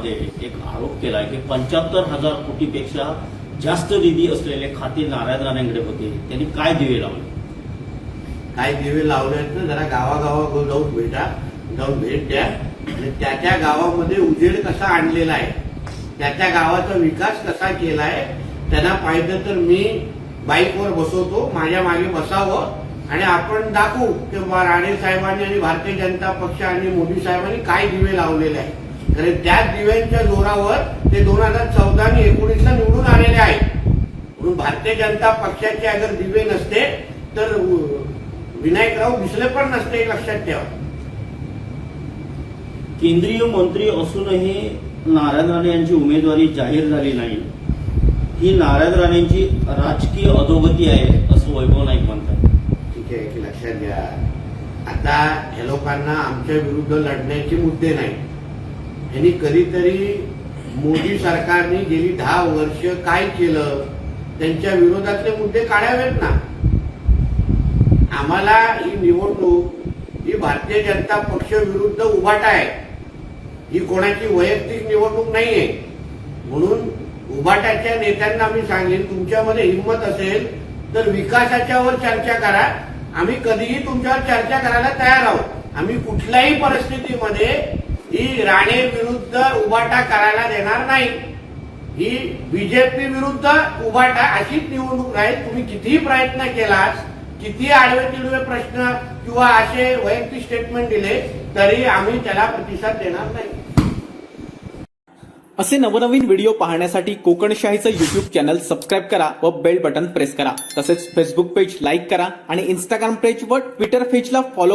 बजेटमध्ये एक आरोप केला की 75,000 कोटीपेक्षा जास्त निधी असलेले खाते नारायण राणेंकडे होते. त्यांनी काय दिवे लावले? काय दिवे लावले आहेत ना, जरा गावागावा जाऊन भेट द्या आणि त्या गावामध्ये उजेड कसा आणलेला आहे, त्या गावाचा विकास कसा केलाय त्यांना पाहिजे तर मी बाईकवर बसवतो, माझ्या मागे बसावं आणि आपण दाखवू की राणे साहेबांनी आणि भारतीय जनता पक्ष आणि मोदी साहेबांनी काय दिवे लावलेले आहे. कारण त्या दिव्यांच्या जोरावर ते 2014 आणि 19ला निवडून आलेले आहेत. म्हणून भारतीय जनता पक्षाचे अगर दिवे नसते तर विनायकराव दिसले पण नसते, एक लक्षात ठेवा. केंद्रीय मंत्री असूनही नारायण राणे यांची उमेदवारी जाहीर झाली नाही. ही नारायण राणेंची राजकीय अधोगती आहे असं वैभव नाईक म्हणतात. ठीक आहे, की लक्षात घ्या. आता या लोकांना आमच्या विरुद्ध लढण्याचे मुद्दे नाही. यांनी कधीतरी मोदी सरकारने गेली 10 वर्ष काय केलं त्यांच्या विरोधातले मुद्दे काढावेत ना. आम्हाला ही निवडणूक ही भारतीय जनता पक्ष विरुद्ध उभाटा आहे. ही कोणाची वैयक्तिक निवडणूक नाहीये. म्हणून उभाटाच्या नेत्यांना मी सांगेन, तुमच्यामध्ये हिंमत असेल तर विकासाच्यावर चर्चा करा. आम्ही कधीही तुमच्यावर चर्चा करायला तयार आहोत. आम्ही कुठल्याही परिस्थितीमध्ये ही राणे विरुद्ध उभाटा करायला देणार नाही. ही बीजेपी विरुद्ध उभाटा अशीच निवडणूक राहील. तुम्ही कितीही प्रयत्न केलात, किती आडवे तिडवे प्रश्न किंवा असे वैयक्तिक स्टेटमेंट दिले तरी आम्ही त्याला प्रतिसाद देणार नाही. असे नवनवीन व्हिडिओ पाहण्यासाठी कोकणशाहीचं युट्यूब चॅनल सबस्क्राईब करा व बेल बटन प्रेस करा. तसेच फेसबुक पेज लाईक करा आणि इंस्टाग्राम पेज व ट्विटर पेजला फॉलो करा.